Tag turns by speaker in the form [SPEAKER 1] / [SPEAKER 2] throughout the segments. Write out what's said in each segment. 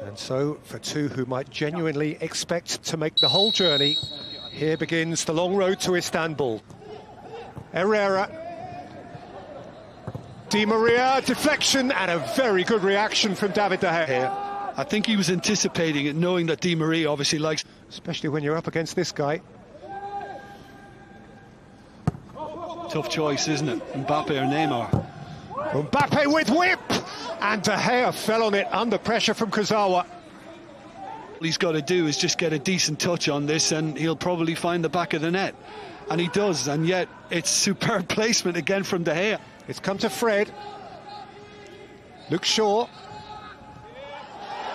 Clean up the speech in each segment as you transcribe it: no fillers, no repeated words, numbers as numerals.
[SPEAKER 1] And so, for two who might genuinely expect to make the whole journey, here begins the long road to Istanbul. Herrera. Di Maria, deflection, and a very good reaction from David De Gea.
[SPEAKER 2] I think he was anticipating it, knowing that Di Maria obviously likes...
[SPEAKER 1] Especially when you're up against this guy.
[SPEAKER 2] Tough choice, isn't it? Mbappe or Neymar?
[SPEAKER 1] Mbappe with whip! And De Gea fell on it under pressure from Kurzawa.
[SPEAKER 2] All he's got to do is just get a decent touch on this and he'll probably find the back of the net. And he does, and yet it's superb placement again from De Gea.
[SPEAKER 1] It's come to Fred. Luke Shaw.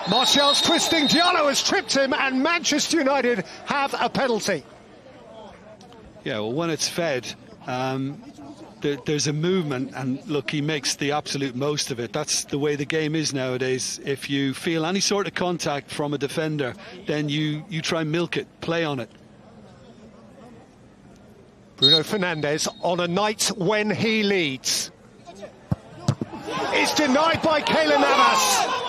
[SPEAKER 1] Martial's twisting, Diallo has tripped him, and Manchester United have a penalty.
[SPEAKER 2] Yeah, well, when it's Fed, there's a movement, and look, he makes the absolute most of it. That's the way the game is nowadays. If you feel any sort of contact from a defender, then you try and milk it, play on it.
[SPEAKER 1] Bruno Fernandes on a night when he leads. It's denied by Keylor Navas.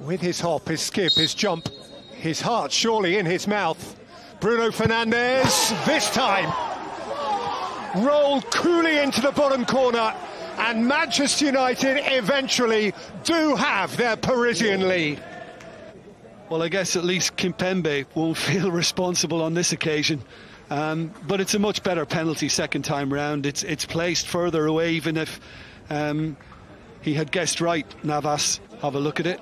[SPEAKER 1] With his hop, his skip, his jump, his heart surely in his mouth. Bruno Fernandes, this time, rolled coolly into the bottom corner, and Manchester United eventually do have their Parisian lead.
[SPEAKER 2] Well, I guess at least Kimpembe won't feel responsible on this occasion. But it's a much better penalty second time round. It's placed further away, even if he had guessed right. Navas, have a look at it.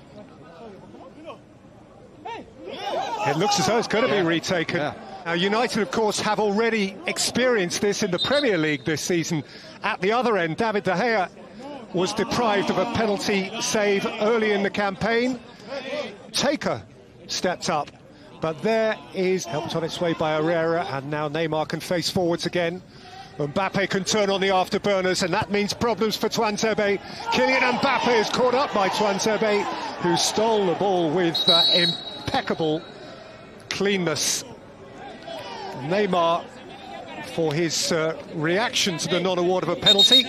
[SPEAKER 1] It looks as though it's going to be retaken.
[SPEAKER 2] Yeah.
[SPEAKER 1] Now, United, of course, have already experienced this in the Premier League this season. At the other end, David De Gea was deprived of a penalty save early in the campaign. Taker stepped up, but there is helped on its way by Herrera, and now Neymar can face forwards again. Mbappe can turn on the afterburners, and that means problems for Tuanzebe. Kylian Mbappe is caught up by Tuanzebe, who stole the ball with impeccable cleanness. Neymar, for his reaction to the non-award of a penalty,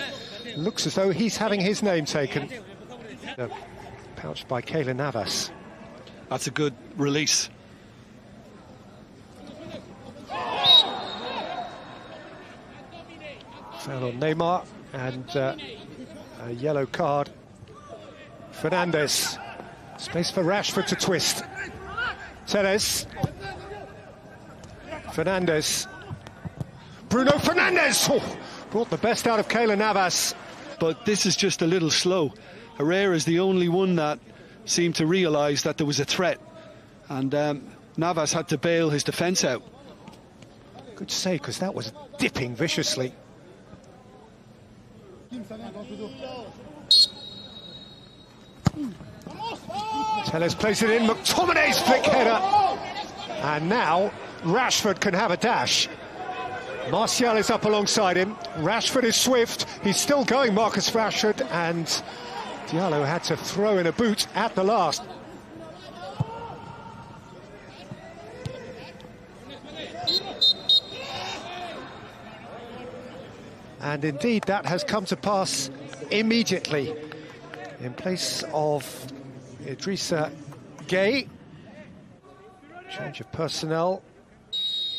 [SPEAKER 1] looks as though he's having his name taken. Pouched by Keylor Navas.
[SPEAKER 2] That's a good release.
[SPEAKER 1] Foul on Neymar, and a yellow card. Fernandes. Space for Rashford to twist. Teres. Fernandes. Bruno Fernandes! Oh, brought the best out of Keylor Navas.
[SPEAKER 2] But this is just a little slow. Herrera is the only one that seemed to realise that there was a threat. And Navas had to bail his defence out.
[SPEAKER 1] Good save, because that was dipping viciously. Teles plays it in, McTominay's flick header. And now Rashford can have a dash. Martial is up alongside him. Rashford is swift. He's still going, Marcus Rashford, and Diallo had to throw in a boot at the last. And indeed, that has come to pass immediately. In place of Idrissa Gueye, change of personnel,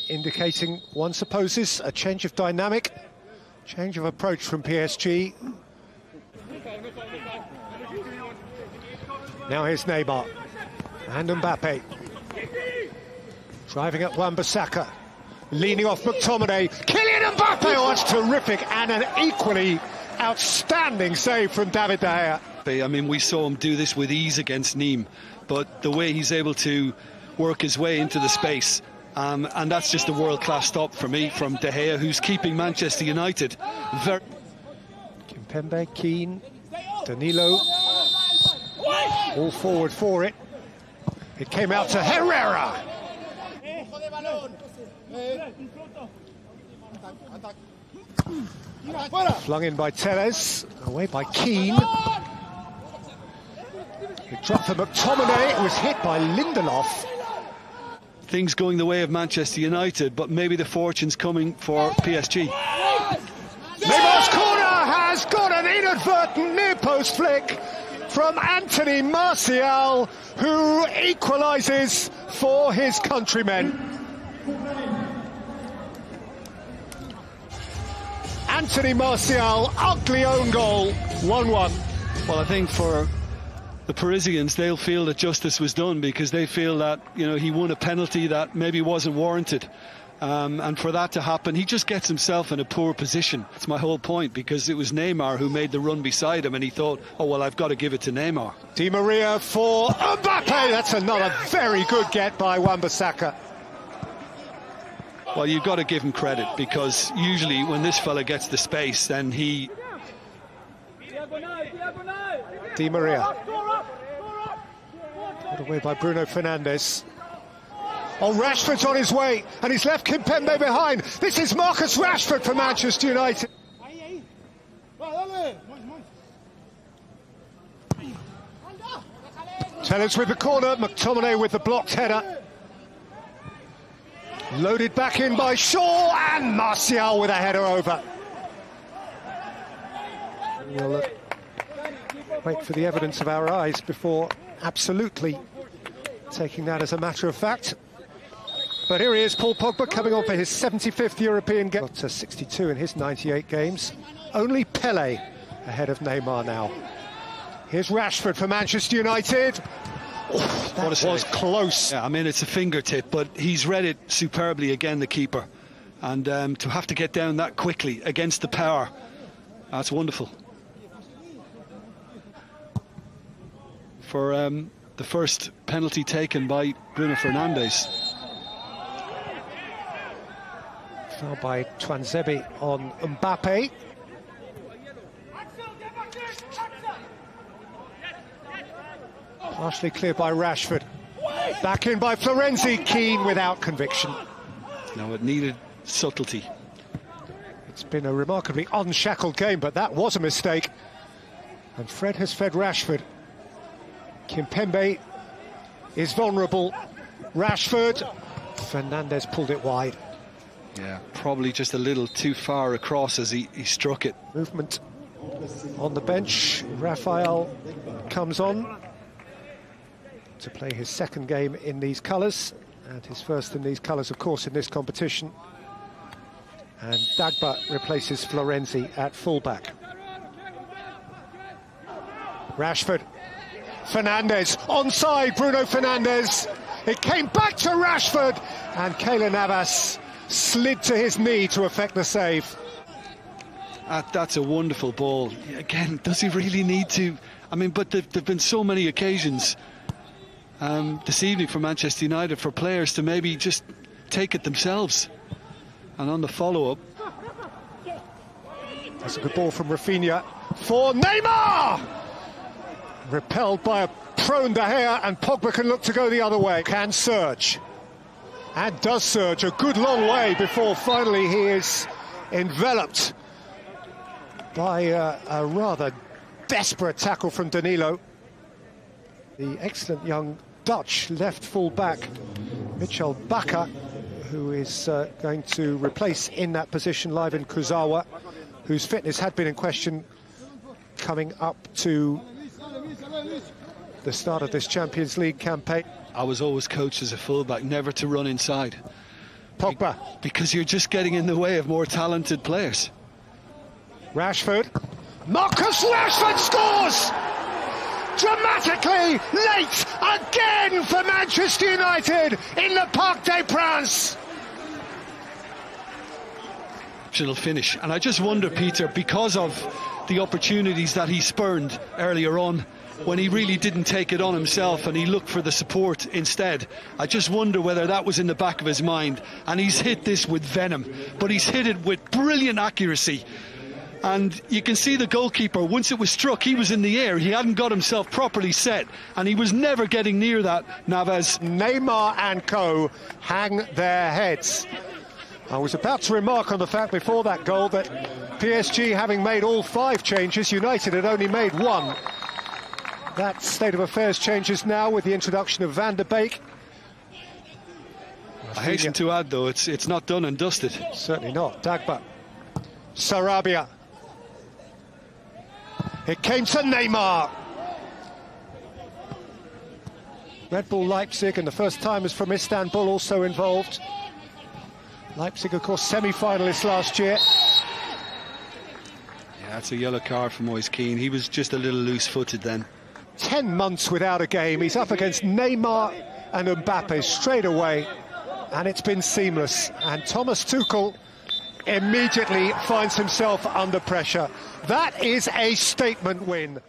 [SPEAKER 1] indicating, one supposes, a change of dynamic, change of approach from PSG. Now here's Neymar and Mbappe. Driving at Wan-Bissaka, leaning off McTominay. Kylian Mbappe, oh, that's terrific, and an equally outstanding save from David De Gea.
[SPEAKER 2] I mean, we saw him do this with ease against Nîmes, but the way he's able to work his way into the space, and that's just a world-class stop for me from De Gea, who's keeping Manchester United very...
[SPEAKER 1] Kimpembe, Keane, Danilo, all forward for it. It came out to Herrera. Flung in by Teles, away by Keane. It dropped for McTominay, it was hit by Lindelof.
[SPEAKER 2] Things going the way of Manchester United, but maybe the fortune's coming for PSG.
[SPEAKER 1] Neymar's corner has got an inadvertent near-post flick from Anthony Martial, who equalises for his countrymen. Anthony Martial, ugly own goal, 1-1.
[SPEAKER 2] Well, I think for the Parisians, they'll feel that justice was done, because they feel that, you know, he won a penalty that maybe wasn't warranted. And for that to happen, he just gets himself in a poor position. That's my whole point, because it was Neymar who made the run beside him, and he thought, oh, well, I've got to give it to Neymar.
[SPEAKER 1] Di Maria for Mbappe. That's another very good get by Wan-Bissaka.
[SPEAKER 2] Well, you've got to give him credit, because usually when this fella gets the space, then he...
[SPEAKER 1] Di Maria. Put away by Bruno Fernandes. Oh, Rashford's on his way, and he's left Kimpembe behind. This is Marcus Rashford for Manchester United. Tellers with the corner, McTominay with the blocked header. Loaded back in by Shaw, and Martial with a header over. We'll wait for the evidence of our eyes before absolutely taking that as a matter of fact. But here he is, Paul Pogba, coming on for his 75th European game. Got to 62 in his 98 games. Only Pele ahead of Neymar now. Here's Rashford for Manchester United. Oh, that was close.
[SPEAKER 2] Yeah, I mean, it's a fingertip, but he's read it superbly again, the keeper. And to have to get down that quickly against the power, that's wonderful. For the first penalty taken by Bruno Fernandes.
[SPEAKER 1] Foul by Twanzebe on Mbappe. Partially cleared by Rashford. Back in by Florenzi, Keane without conviction.
[SPEAKER 2] No, it needed subtlety.
[SPEAKER 1] It's been a remarkably unshackled game, but that was a mistake. And Fred has fed Rashford. Kimpembe is vulnerable. Rashford. Fernandes pulled it wide.
[SPEAKER 2] Yeah, probably just a little too far across as he struck it.
[SPEAKER 1] Movement on the bench. Rafael comes on to play his second game in these colours, and his first in these colours, of course, in this competition. And Dagba replaces Florenzi at fullback. Rashford. Fernandes onside. Bruno Fernandes. It came back to Rashford, and Keylor Navas slid to his knee to effect the save.
[SPEAKER 2] That's a wonderful ball. Again, does he really need to? I mean, but there've been so many occasions this evening for Manchester United for players to maybe just take it themselves. And on the follow-up,
[SPEAKER 1] that's a good ball from Rafinha for Neymar! Repelled by a prone De Gea, and Pogba can look to go the other way. Can surge. And does surge a good long way before finally he is enveloped by a rather desperate tackle from Danilo. The excellent young Dutch left full-back, Mitchell Bakker, who is going to replace in that position Livan Kurzawa, whose fitness had been in question coming up to the start of this Champions League campaign.
[SPEAKER 2] I was always coached as a fullback never to run inside.
[SPEAKER 1] Pogba.
[SPEAKER 2] Because you're just getting in the way of more talented players.
[SPEAKER 1] Rashford. Marcus Rashford scores! Dramatically late again for Manchester United in the Parc des Princes.
[SPEAKER 2] Finish. And I just wonder, Peter, because of the opportunities that he spurned earlier on, when he really didn't take it on himself and he looked for the support instead, I just wonder whether that was in the back of his mind. And he's hit this with venom, but he's hit it with brilliant accuracy. And you can see the goalkeeper, once it was struck, he was in the air. He hadn't got himself properly set, and he was never getting near that, Navas.
[SPEAKER 1] Neymar and co hang their heads. I was about to remark on the fact before that goal that PSG, having made all 5 changes, United had only made 1. That state of affairs changes now with the introduction of Van der Beek.
[SPEAKER 2] I hasten to add, though, it's not done and dusted.
[SPEAKER 1] Certainly not. Dagba. Sarabia. It came to Neymar. Red Bull Leipzig, and the first timers from Istanbul also involved. Leipzig, of course, semi-finalists last year.
[SPEAKER 2] Yeah, that's a yellow card for Moise Keane. He was just a little loose-footed then.
[SPEAKER 1] 10 months without a game. He's up against Neymar and Mbappe straight away, and it's been seamless. And Thomas Tuchel immediately finds himself under pressure. That is a statement win.